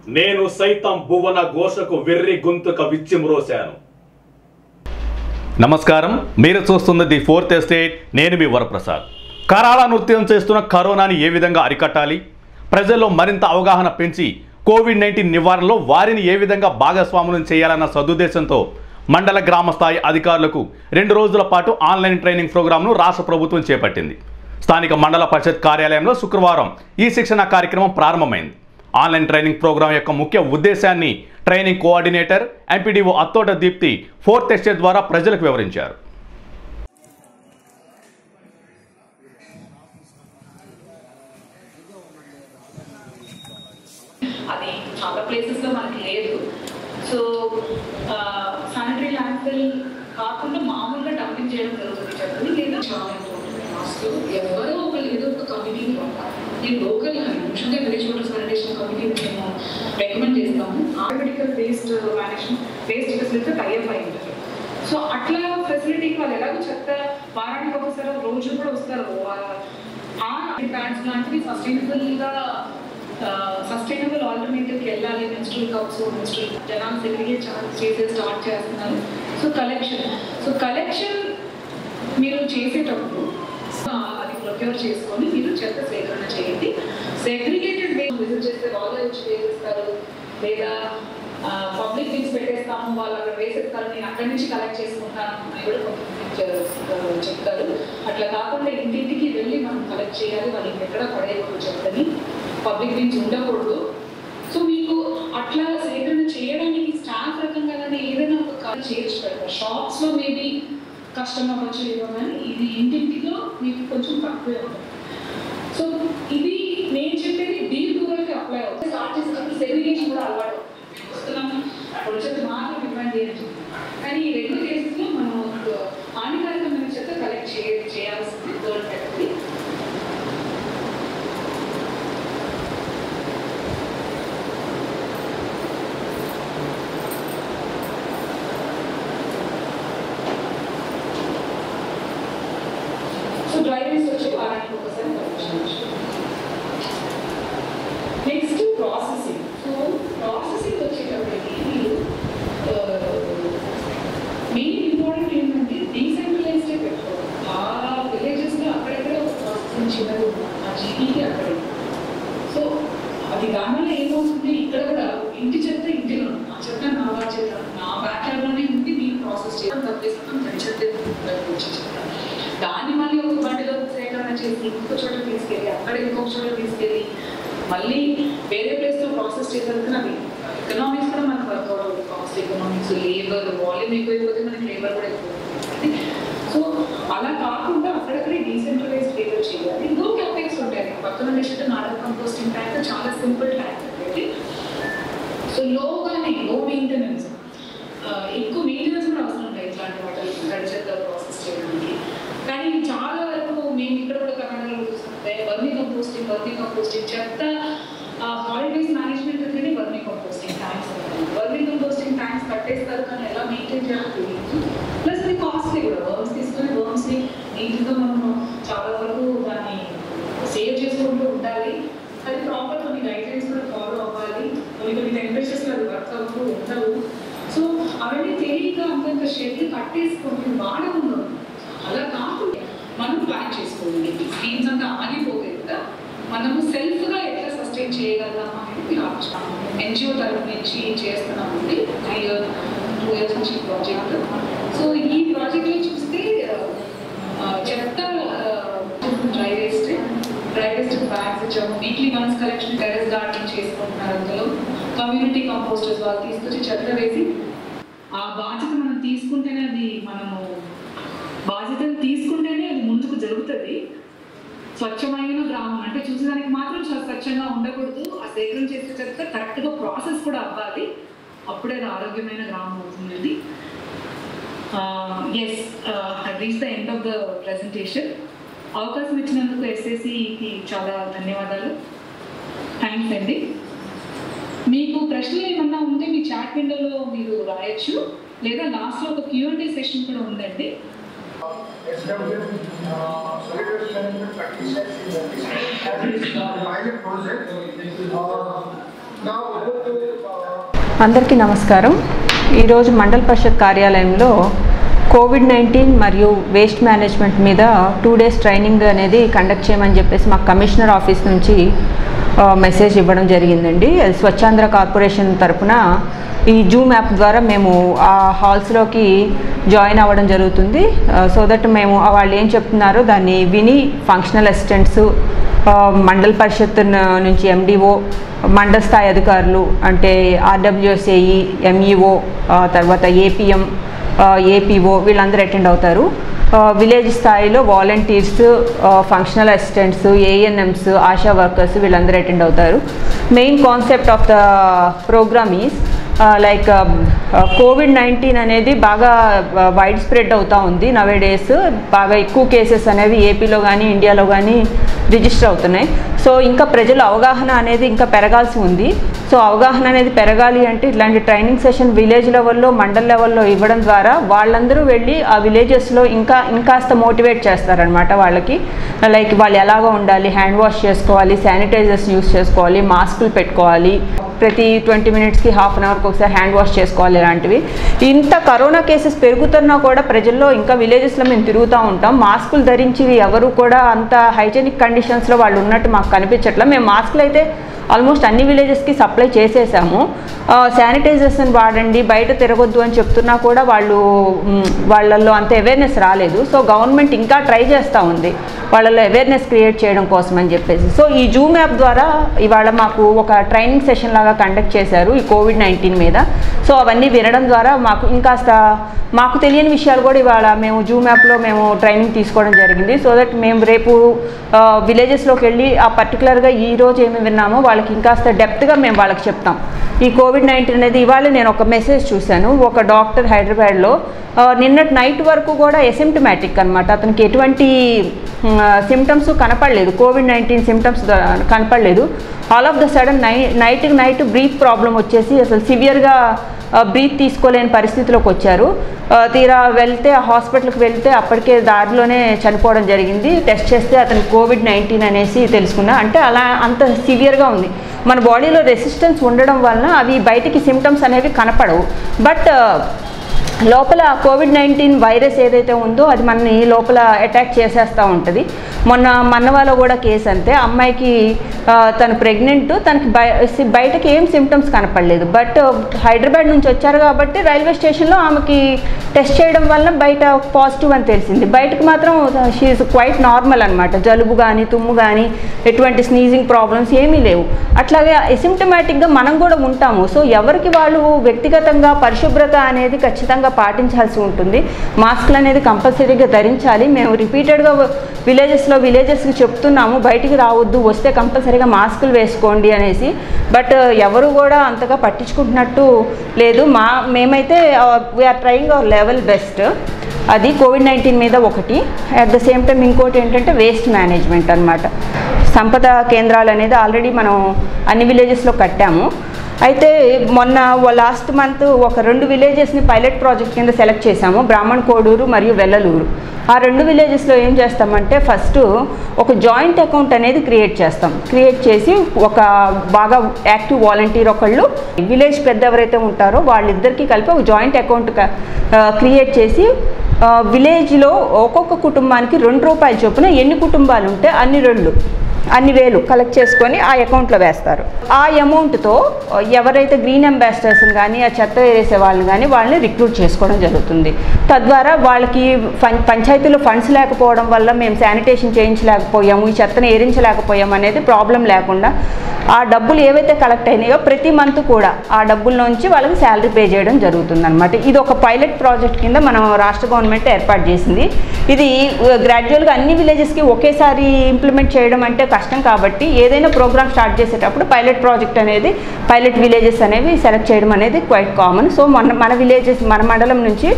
నేను సైతం భువన ఘోషకు వెర్రి గొంతుక విచ్చిమ్రోశాను. నమస్కారం, మీరు చూస్తున్న ది ఫోర్త్ ఎస్టేట్. నేను మీ వరప్రసాద్. కరాళ నృత్యం చేస్తున్న కరోనాని ఏ విధంగా అరికట్టాలి, ప్రజల్లో మరింత అవగాహన పెంచి కోవిడ్-19 నివారణలో వారిని ఏ విధంగా భాగస్వాములను చేయాలన్న సదుద్దేశంతో మండల గ్రామ స్థాయి అధికారులకు 2 రోజుల పాటు ఆన్లైన్ ట్రైనింగ్ ప్రోగ్రాంను రాష్ట్ర ప్రభుత్వం చేపట్టింది. స్థానిక మండల పరిషత్ కార్యాలయంలో శుక్రవారం ఈ శిక్షణ కార్యక్రమం ప్రారంభమైంది. ఆన్లైన్ ట్రైనింగ్ ప్రోగ్రాం యొక్క ముఖ్య ఉద్దేశాన్ని training coordinator MPDO Attota Deepthi fourth estate ద్వారా ప్రజలకు వివరించారు. అది చాలా ప్లేసెస్లో మనకి లేదు. సో శానిటరీ ల్యాండ్ఫిల్ కాకుండా మామూలుగా డంపింగ్ చేయడం జరుగుతుంది చెప్పండి, లేదా చాలా ఇంపార్టెంట్. లాస్ట్లో ఎవరో ఒకళ్ళు ఏదో ఒక కమిటీని పంపాలి. నేను లోకల్ ముఖ్యంగా విలేజ్ వాటర్ శానిటేషన్ కమిటీని మేము రికమెండ్ చేస్తాము. Organical waste management waste facility tie up అయి ఉంటుంది. సో అట్లా ఫెసిలిటీకి వాళ్ళు ఎలాగో చెత్త వారానికి ఒకసారి రోజు కూడా వస్తారు. ప్యాడ్స్ లాంటివి సస్టైనబుల్ ఆల్టర్నేటివ్కి వెళ్ళాలి. మెన్స్ట్రల్ కప్స్ జనాలు సెగ్రిగేట్ చేసే స్టార్ట్ చేస్తున్నారు. సో కలెక్షన్ మీరు చేసేటప్పుడు అది ప్రొక్యూర్ చేసుకొని మీరు చెత్త సేకరణ చేయండి. సెగ్రిగేటెడ్ వే విజిట్ చేస్తే వాళ్ళే వచ్చి వేసేస్తారు, లేదా పబ్లిక్ బిన్స్ పెట్టేస్తాము, వాళ్ళు అక్కడ వేసేస్తారు, నేను అక్కడి నుంచి కలెక్ట్ చేసుకుంటాను అని కూడా కొంచెం చెప్తారు. అట్లా కాకుండా ఇంటింటికి వెళ్ళి మనం కలెక్ట్ చేయాలి. వాళ్ళకి ఎక్కడ పడేయకూడదు చెత్తని, పబ్లిక్ బిన్స్ ఉండకూడదు. సో మీకు అట్లా సేకరణ చేయడానికి స్టాఫ్ రకంగా కానీ ఏదైనా ఒక కాల్ చేయొచ్చు పెడతారు. షాప్స్లో మేబీ కష్టం అవ్వచ్చు ఏమో, కానీ ఇది ఇంటింటిలో మీకు కొంచెం తక్కువే ఉంటుంది. సో ఇది నేను చెప్పేది డీల్ రూరల్కి అప్లై అవుతుంది. స్టార్ట్ చేసినప్పుడు సెగ్రిగేషన్ కూడా అలవాటు వస్తున్నాము. ప్రొజెక్ట్ మాత్రం డిమాండ్ చేయొచ్చు, కానీ ఈ 2 కేసులో మనం హానికారకమైన చెత్త కలెక్ట్ చేయాల్సింది థర్డ్ కేటగిరీ. డ్రై వేస్ట్ వచ్చి వారానికి ఒకసారి collection. Next processing. So processing వచ్చేటప్పటికి మీరు మెయిన్ ఇంపార్టెంట్ ఏంటంటే డీసెంట్రలైజ్డే పెట్టుకోవాలి. ఆ విలేజెస్లో అక్కడెక్కడ ఒక ప్రాసెసింగ్ చిన్నది ఉంటుంది, ఆ జీపీకి అక్కడే. సో అది దానివల్ల ఏమవుతుంది, ఇక్కడ కూడా ఇంటి చెత్త ఇంటిలో, ఆ చెత్త నా బాధ్యత, నా బ్యాక్యార్డ్లోనే ఉంది, మీరు ప్రాసెస్ చేయడం తప్పేస్తాం. తడి చెత్త వచ్చి చెత్త దాన్ని మళ్ళీ ఒక బండిలో సేకరణ చేసి ఇంకొక చోట తీసుకెళ్ళి అక్కడ ఇంకొక చోట తీసుకెళ్ళి మళ్ళీ వేరే ప్లేస్లో ప్రాసెస్ చేసేందుకు అవి ఎకనామిక్స్ కూడా మనకు వర్కౌట్ అవుతుంది. కాస్ట్ ఎకనామిక్స్, లేబర్ వాల్యూమ్ ఎక్కువైపోతే మనకి లేబర్ కూడా ఎక్కువ. సో అలా కాకుండా అక్కడక్కడే డీసెంట్రలైజ్డ్ లేబర్ చేయాలి. ఇంకో క్యాపెక్స్ ఉంటాయి. పక్కన డిషెట్ నాడర్ కంపోస్టింగ్ ట్యాంక్ చాలా సింపుల్ ట్యాంక్ అనేది. సో లో మెయింటెనెన్స్, ఎక్కువ మెయింటెనెన్స్ కూడా అవసరం ఉంటాయి ఇట్లాంటి వాటర్ గడిచేద్దా ప్రాసెస్ చేయడానికి. కానీ చాలా వరకు మేము ఇక్కడ కూడా కర్ణాటకలో చూస్తుంటే వర్మీ కంపోస్టింగ్ చెత్త హాలిడేస్ మేనేజ్మెంట్ అంటేనే వర్మీ కంపోస్టింగ్ ట్యాంక్స్ కట్టేస్తారు, కానీ ఎలా మెయింటైన్ చేయాలో తెలియదు. ప్లస్ అది కాస్ట్లీ కూడా. వర్మ్స్ తీసుకొని వర్మ్స్ని నీట్గా మనము చాలా వరకు దాన్ని సేవ్ చేసుకుంటూ ఉండాలి. అది ప్రాపర్ కొన్ని గైడ్లైన్స్ కూడా ఫాలో అవ్వాలి. కొన్ని టెంపరేచర్స్లో అది వర్క్ అవుతూ ఉండవు. సో అవన్నీ తెలియక అంతంత షెడ్లు కట్టేసుకొని వాడకుండా అలా కాకుండా మనం ప్లాన్ చేసుకోవాలి. స్కీమ్స్ అంతా ఆగిపోతాయి కదా, మనము సెల్ఫ్గా ఎట్లా సస్టైన్ చేయగలదాం అనేది మీరు ఆలోచిస్తాము. ఎన్జిఓ తరఫు నుంచి చేస్తున్నామండి 2 years నుంచి ప్రాజెక్ట్. సో ఈ ప్రాజెక్ట్లో చూస్తే చెత్త డ్రై వేస్ట్ బ్యాగ్స్ ఇచ్చాము. Weekly once collection, terrace gardening చేసుకుంటున్నారు. అందులో కమ్యూనిటీ కంపోస్టర్స్ వాళ్ళు తీసుకొచ్చి చెత్త వేసి ఆ బాధ్యత మనం తీసుకుంటేనే అది ముందుకు జరుగుతుంది. స్వచ్ఛమైన గ్రామం అంటే చూసేదానికి మాత్రం స్వచ్ఛంగా ఉండకూడదు. ఆ సేకరణ చేసే చెత్త కరెక్ట్గా ప్రాసెస్ కూడా అవ్వాలి. అప్పుడే అది ఆరోగ్యమైన గ్రామం అవుతుందండి. Yes, reach the end of the presentation. అవకాశం ఇచ్చినందుకు ఎస్ఎస్సికి చాలా ధన్యవాదాలు. థ్యాంక్స్ అండి. మీకు ప్రశ్నలు ఏమన్నా ఉంటే మీ చాట్ విండోలో మీరు రాయొచ్చు, లేదా లాస్ట్లో ఒక Q&A సెషన్ కూడా ఉందండి. solid management practices in the pilot project. Now, about the అందరికీ నమస్కారం. ఈరోజు మండల పరిషత్ కార్యాలయంలో కోవిడ్-19 మరియు వేస్ట్ మేనేజ్మెంట్ మీద 2 days ట్రైనింగ్ అనేది కండక్ట్ చేయమని చెప్పేసి మాకు కమిషనర్ ఆఫీస్ నుంచి మెసేజ్ ఇవ్వడం జరిగిందండి. అది స్వచ్ఛాంధ్ర కార్పొరేషన్ తరఫున ఈ జూమ్ యాప్ ద్వారా మేము ఆ హాల్స్లోకి జాయిన్ అవ్వడం జరుగుతుంది. సో దట్ మేము వాళ్ళు ఏం చెప్తున్నారో దాన్ని విని ఫంక్షనల్ అసిస్టెంట్స్, మండల పరిషత్ నుంచి ఎండిఓ, మండల స్థాయి అధికారులు అంటే ఆర్డబ్ల్యూఎస్ఏఈ, ఎంఈఓ, తర్వాత ఏపీఎం, ఏపీఓ వీళ్ళందరూ అటెండ్ అవుతారు. విలేజ్ స్థాయిలో volunteers, functional assistants, ANMs, ASHA workers వీళ్ళందరూ అటెండ్ అవుతారు. Main concept of the program is like కోవిడ్-19 అనేది బాగా వైడ్ స్ప్రెడ్ అవుతూ ఉంది. నవే డేస్ బాగా ఎక్కువ కేసెస్ అనేవి ఏపీలో కానీ ఇండియాలో కానీ రిజిస్టర్ అవుతున్నాయి. సో ఇంకా ప్రజల అవగాహన అనేది ఇంకా పెరగాల్సి ఉంది. సో అవగాహన అనేది పెరగాలి అంటే ఇట్లాంటి ట్రైనింగ్ సెషన్ విలేజ్ లెవెల్లో, మండల్ లెవెల్లో ఇవ్వడం ద్వారా వాళ్ళందరూ వెళ్ళి ఆ విలేజెస్లో ఇంకాస్త మోటివేట్ చేస్తారనమాట. వాళ్ళకి లైక్ వాళ్ళు ఎలాగ ఉండాలి, హ్యాండ్ వాష్ చేసుకోవాలి, శానిటైజర్స్ యూస్ చేసుకోవాలి, మాస్కులు పెట్టుకోవాలి, ప్రతి 20 minutesకి ½ an hourకి ఒకసారి హ్యాండ్ వాష్ చేసుకోవాలి. ఇలాంటివి ఇంత కరోనా కేసెస్ పెరుగుతున్నా కూడా ప్రజల్లో ఇంకా విలేజెస్లో మేము తిరుగుతూ ఉంటాం. మాస్కులు ధరించి ఎవరు కూడా అంత హైజెనిక్ కండిషన్స్లో వాళ్ళు ఉన్నట్టు మాకు కనిపించట్లేదు. మేము మాస్కులు అయితే ఆల్మోస్ట్ అన్ని విలేజెస్కి సప్లై చేసేసాము. శానిటైజర్స్ని వాడండి, బయట తిరగొద్దు అని చెప్తున్నా కూడా వాళ్ళల్లో అంత అవేర్నెస్ రాలేదు. సో గవర్నమెంట్ ఇంకా ట్రై చేస్తూ ఉంది వాళ్ళలో అవేర్నెస్ క్రియేట్ చేయడం కోసం అని చెప్పేసి. సో ఈ జూమ్ యాప్ ద్వారా ఇవాళ మాకు ఒక ట్రైనింగ్ సెషన్ లాగా కండక్ట్ చేశారు ఈ కోవిడ్-19 మీద. సో అవన్నీ వినడం ద్వారా మాకు ఇంకాస్త మాకు తెలియని విషయాలు కూడా ఇవాళ మేము జూమ్ యాప్లో మేము ట్రైనింగ్ తీసుకోవడం జరిగింది. సో దట్ మేము రేపు విలేజెస్లోకి వెళ్ళి ఆ పర్టికులర్గా ఈరోజు ఏమి విన్నామో వాళ్ళకి ఇంకాస్త డెప్త్గా మేము వాళ్ళకి చెప్తాం. ఈ కోవిడ్-19 అనేది ఇవాళ నేను ఒక మెసేజ్ చూశాను. ఒక డాక్టర్ హైదరాబాద్లో నిన్నటి నైట్ వరకు కూడా ఎసిమ్టమాటిక్ అనమాట. అతనికి ఎటువంటి సిమ్టమ్స్ కనపడలేదు, కోవిడ్-19 సిమ్టమ్స్ కనపడలేదు. All of the sudden night breath problem వచ్చేసి అసలు సివియర్గా బ్రీత్ తీసుకోలేని పరిస్థితిలోకి వచ్చారు. తీరా వెళ్తే ఆ హాస్పిటల్కి వెళ్తే అప్పటికే దారిలోనే చనిపోవడం జరిగింది. టెస్ట్ చేస్తే అతనికి కోవిడ్-19 అనేసి తెలుసుకున్నా. అంటే అలా అంత సివియర్గా ఉంది. మన బాడీలో రెసిస్టెన్స్ ఉండడం వలన అవి బయటికి సిమ్టమ్స్ అనేవి కనపడవు. బట్ లోపల కోవిడ్-19 వైరస్ ఏదైతే ఉందో అది మనని లోపల అటాక్ చేసేస్తూ ఉంటుంది. మొన్న మన్నవాలో కూడా కేసు అంతే. అమ్మాయికి తను ప్రెగ్నెంట్, తనకి బయటకి ఏం సిమ్టమ్స్ కనపడలేదు. బట్ హైదరాబాద్ నుంచి వచ్చారు కాబట్టి రైల్వే స్టేషన్లో ఆమెకి టెస్ట్ చేయడం వల్ల బయట పాజిటివ్ అని తెలిసింది. బయటకు మాత్రం షీఈస్ క్వైట్ నార్మల్ అనమాట. జలుబు కానీ, తుమ్ము కానీ, ఎటువంటి స్నీజింగ్ ప్రాబ్లమ్స్ ఏమీ లేవు. అట్లాగే అసిమ్టమాటిక్గా మనం కూడా ఉంటాము. సో ఎవరికి వాళ్ళు వ్యక్తిగతంగా పరిశుభ్రత అనేది ఖచ్చితంగా పాటించాల్సి ఉంటుంది. మాస్క్లు అనేది కంపల్సరీగా ధరించాలి. మేము రిపీటెడ్గా విలేజెస్కి చెప్తున్నాము, బయటికి రావద్దు, వస్తే కంపల్సరీగా మాస్కులు వేసుకోండి అనేసి. బట్ ఎవరు కూడా అంతగా పట్టించుకుంటున్నట్టు లేదు. మేమైతే we are trying our level best. అది కోవిడ్-19 మీద ఒకటి. అట్ ద సేమ్ టైం ఇంకోటి ఏంటంటే వేస్ట్ మేనేజ్మెంట్ అనమాట. సంపద కేంద్రాలు అనేది ఆల్రెడీ మనం అన్ని విలేజెస్లో కట్టాము. అయితే మొన్న లాస్ట్ మంత్ ఒక 2 విలేజెస్ని పైలట్ ప్రాజెక్ట్ కింద సెలెక్ట్ చేశాము, బ్రాహ్మణ్ కోడూరు మరియు వెల్లలూరు. ఆ 2 విలేజెస్లో ఏం చేస్తామంటే ఫస్ట్ ఒక జాయింట్ అకౌంట్ అనేది క్రియేట్ చేస్తాం. క్రియేట్ చేసి ఒక బాగా యాక్టివ్ వాలంటీర్ ఒకళ్ళు, విలేజ్ పెద్ద ఎవరైతే ఉంటారో వాళ్ళిద్దరికీ కలిపి ఒక జాయింట్ అకౌంట్ క్రియేట్ చేసి విలేజ్లో ఒక్కొక్క కుటుంబానికి ₹2 చొప్పున ఎన్ని కుటుంబాలు ఉంటే అన్ని వేలు కలెక్ట్ చేసుకొని ఆ అకౌంట్లో వేస్తారు. ఆ అమౌంట్తో ఎవరైతే గ్రీన్ అంబాసిడర్స్ని కానీ, ఆ చెత్త వేసే వాళ్ళని కానీ వాళ్ళని రిక్రూట్ చేసుకోవడం జరుగుతుంది. తద్వారా వాళ్ళకి పంచాయతీలో ఫండ్స్ లేకపోవడం వల్ల మేము శానిటేషన్ చేయించలేకపోయాము, ఈ చెత్తను ఏరించలేకపోయాము అనేది ప్రాబ్లం లేకుండా ఆ డబ్బులు ఏవైతే కలెక్ట్ అయినాయో ప్రతి మంత్ కూడా ఆ డబ్బుల్లోంచి వాళ్ళకి శాలరీ పే చేయడం జరుగుతుంది అనమాట. ఇది ఒక పైలట్ ప్రాజెక్ట్ కింద మనం రాష్ట్ర గవర్నమెంట్ ఏర్పాటు చేసింది. ఇది గ్రాడ్యువల్గా అన్ని విలేజెస్కి ఒకేసారి ఇంప్లిమెంట్ చేయడం అంటే కష్టం కాబట్టి ఏదైనా ప్రోగ్రామ్ స్టార్ట్ చేసేటప్పుడు పైలట్ ప్రాజెక్ట్ అనేది, పైలట్ విలేజెస్ అనేవి సెలెక్ట్ చేయడం అనేది క్వైట్ కామన్. సో మన విలేజెస్, మన మండలం నుంచి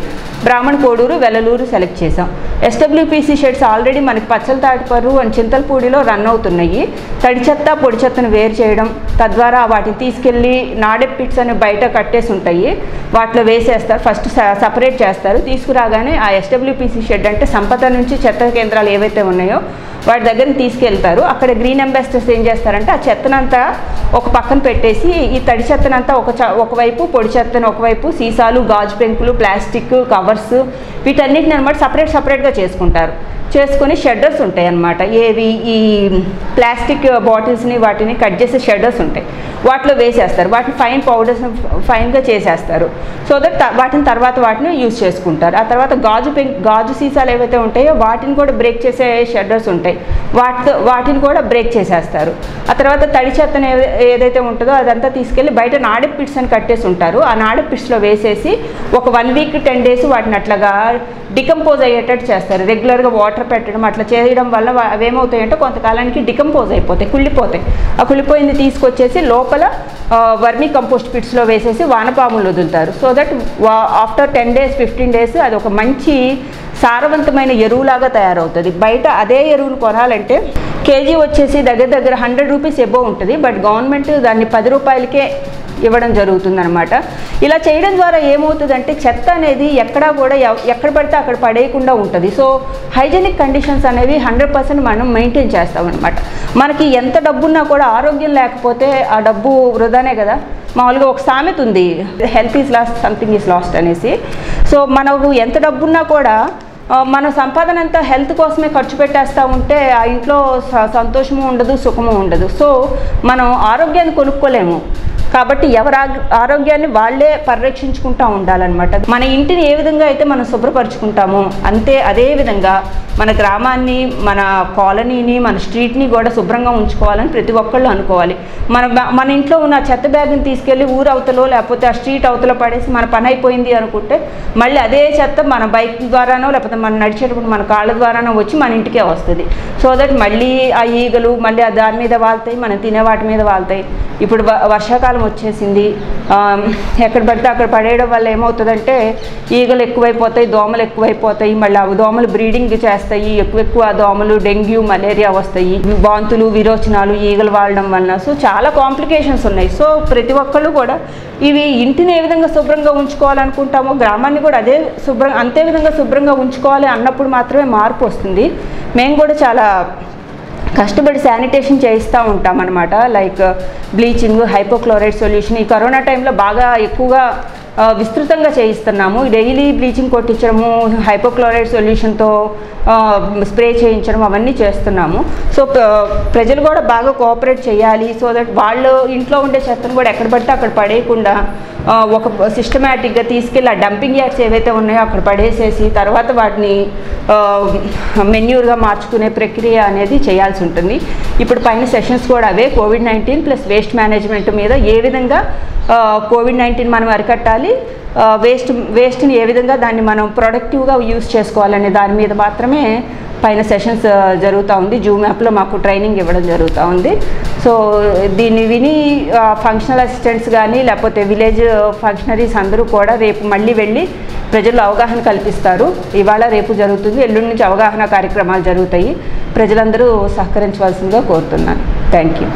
బ్రాహ్మణ్ కోడూరు, వెల్లలూరు సెలెక్ట్ చేసాం. ఎస్డబ్ల్యూపీసీ షెడ్స్ ఆల్రెడీ మనకి పచ్చల తాటిపర్రు అండ్ చింతలపూడిలో రన్ అవుతున్నాయి. తడి చెత్త, పొడి చెత్తను వేరు చేయడం, తద్వారా వాటిని తీసుకెళ్ళి నాడే పిట్స్ అని బయట కట్టేసి ఉంటాయి, వాటిలో వేసేస్తారు. ఫస్ట్ సపరేట్ చేస్తారు. తీసుకురాగానే ఆ ఎస్డబ్ల్యూపీసీ షెడ్ అంటే సంపద నుంచి చెత్త కేంద్రాలు ఏవైతే ఉన్నాయో వాటి దగ్గరికి తీసుకెళ్తారు. అక్కడ గ్రీన్ అంబాసిడర్స్ ఏం చేస్తారంటే ఆ చెత్తనంతా ఒక పక్కన పెట్టేసి ఈ తడి చెత్తనంతా ఒకవైపు, పొడి చెత్తను ఒకవైపు, సీసాలు, గాజు పెంకులు, ప్లాస్టిక్ కవర్స్ వీటన్నిటిని అనమాట సపరేట్గా చేసుకుంటారు. చేసుకొని షెడ్డర్స్ ఉంటాయి అన్నమాట. ఏవి ఈ ప్లాస్టిక్ బాటిల్స్ని వాటిని కట్ చేసే షెడ్డర్స్ ఉంటాయి, వాటిలో వేసేస్తారు. వాటిని ఫైన్గా చేసేస్తారు. సో దట్ వాటిని యూజ్ చేసుకుంటారు. ఆ తర్వాత గాజు సీసాలు ఏవైతే ఉంటాయో వాటిని కూడా బ్రేక్ చేసే షెడ్డర్స్ ఉంటాయి, వాటిని కూడా బ్రేక్ చేసేస్తారు. ఆ తర్వాత తడి చెత్తను ఏదైతే ఉంటుందో అదంతా తీసుకెళ్ళి బయట నాడెప్ పిట్స్ అని కట్టేసి ఉంటారు. ఆ నాడెప్ పిట్స్లో వేసేసి ఒక 1 వీక్ 10 డేస్ వాటిని అట్లాగా డికంపోజ్ అయ్యేటట్టు చేస్తారు. రెగ్యులర్గా వాటర్ పెట్టడం అట్లా చేయడం వల్ల అవేమవుతాయంటే కొంతకాలానికి డికంపోజ్ అయిపోతాయి, కుళ్ళిపోతాయి. ఆ కుళ్ళిపోయింది తీసుకొచ్చేసి లోపల వర్మీ కంపోస్ట్ పిట్స్లో వేసేసి వానపాములు వదులుతారు. So that after 10 days 15 days అది ఒక మంచి సారవంతమైన ఎరువులాగా తయారవుతుంది. బయట అదే ఎరువును కొనాలంటే కేజీ వచ్చేసి దగ్గర 100 రూపీస్ ఎబో ఉంటుంది. బట్ గవర్నమెంట్ దాన్ని 10 రూపాయలకే ఇవ్వడం జరుగుతుందన్నమాట. ఇలా చేయడం ద్వారా ఏమవుతుందంటే చెత్త అనేది ఎక్కడా కూడా ఎక్కడ పడితే అక్కడ పడేయకుండా ఉంటుంది. సో హైజీనిక్ కండిషన్స్ అనేవి 100% మనం మెయింటైన్ చేస్తామన్నమాట. మనకి ఎంత డబ్బున్నా కూడా ఆరోగ్యం లేకపోతే ఆ డబ్బు వృధానే కదా. మామూలుగా ఒక సామెత ఉంది, health is lost something is lost అనేసి. సో మనకు ఎంత డబ్బున్నా కూడా మన సంపాదన అంతా హెల్త్ కోసమే ఖర్చు పెట్టేస్తూ ఉంటే ఆ ఇంట్లో సంతోషము ఉండదు, సుఖము ఉండదు. సో మనం ఆరోగ్యాన్ని కొనుక్కోలేము. కాబట్టి ఎవరి ఆరోగ్యాన్ని వాళ్ళే పరిరక్షించుకుంటూ ఉండాలన్నమాట. మన ఇంటిని ఏ విధంగా అయితే మనం శుభ్రపరుచుకుంటామో అదే విధంగా మన గ్రామాన్ని, మన కాలనీని, మన స్ట్రీట్ని కూడా శుభ్రంగా ఉంచుకోవాలని ప్రతి ఒక్కళ్ళు అనుకోవాలి. మన ఇంట్లో ఉన్న చెత్త బ్యాగ్ని తీసుకెళ్ళి ఊరు అవతలో లేకపోతే ఆ స్ట్రీట్ అవతలో పడేసి మన పని అయిపోయింది అనుకుంటే మళ్ళీ అదే చెత్త మన బైక్ ద్వారానో లేకపోతే మనం నడిచేటప్పుడు మన కాళ్ళ ద్వారానో వచ్చి మన ఇంటికే వస్తుంది. సో దట్ మళ్ళీ ఆ ఈగలు మళ్ళీ దాని మీద వాళ్తాయి, మనం తినే వాటి మీద వాళ్తాయి. ఇప్పుడు వర్షాకాలం వచ్చేసింది, ఎక్కడ పడితే అక్కడ పడేయడం వల్ల ఏమవుతుందంటే ఈగలు ఎక్కువైపోతాయి, దోమలు ఎక్కువైపోతాయి. మళ్ళీ ఆ దోమలు బ్రీడింగ్ చేస్తాయి, ఎక్కువ దోమలు డెంగ్యూ, మలేరియా వస్తాయి. వాంతులు, విరోచనాలు ఈగలు వాడడం వలన. సో చాలా కాంప్లికేషన్స్ ఉన్నాయి. సో ప్రతి ఒక్కళ్ళు కూడా ఇవి ఇంటిని ఏ విధంగా శుభ్రంగా ఉంచుకోవాలనుకుంటామో గ్రామాన్ని కూడా అంతే విధంగా శుభ్రంగా ఉంచుకోవాలి అన్నప్పుడు మాత్రమే మార్పు వస్తుంది. మేము కూడా చాలా కష్టపడి శానిటేషన్ చేయిస్తూ ఉంటాం అనమాట. లైక్ బ్లీచింగ్, హైపోక్లోరైడ్ సొల్యూషన్ ఈ కరోనా టైంలో బాగా ఎక్కువగా విస్తృతంగా చేయిస్తున్నాము. డైలీ బ్లీచింగ్ కొట్టించడము, హైపోక్లోరైడ్ సొల్యూషన్తో స్ప్రే చేయించడం అవన్నీ చేస్తున్నాము. సో ప్రజలు కూడా బాగా కోఆపరేట్ చేయాలి. సో దట్ వాళ్ళు ఇంట్లో ఉండే చెత్తను కూడా ఎక్కడ పడితే అక్కడ పడేయకుండా ఒక సిస్టమేటిక్గా తీసుకెళ్ళి ఆ డంపింగ్ యార్డ్స్ ఏవైతే ఉన్నాయో అక్కడ పడేసేసి తర్వాత వాటిని మెన్యూర్గా మార్చుకునే ప్రక్రియ అనేది చేయాల్సి ఉంటుంది. ఇప్పుడు పైన సెషన్స్ కూడా అవే COVID-19 ప్లస్ వేస్ట్ మేనేజ్మెంట్ మీద ఏ విధంగా COVID-19 మనం అరికట్టాలి, వేస్ట్ని ఏ విధంగా దాన్ని మనం ప్రొడక్టివ్గా యూజ్ చేసుకోవాలనే దాని మీద మాత్రమే పైన సెషన్స్ జరుగుతూ ఉంది. జూమ్ యాప్లో మాకు ట్రైనింగ్ ఇవ్వడం జరుగుతూ ఉంది. సో దీన్ని విని ఫంక్షనల్ అసిస్టెంట్స్ కానీ లేకపోతే విలేజ్ ఫంక్షనరీస్ అందరూ కూడా రేపు మళ్ళీ వెళ్ళి ప్రజల్లో అవగాహన కల్పిస్తారు. ఇవాళ రేపు జరుగుతుంది, ఎల్లుండి నుంచి అవగాహన కార్యక్రమాలు జరుగుతాయి. ప్రజలందరూ సహకరించవలసిందిగా కోరుతున్నాను. Thank you.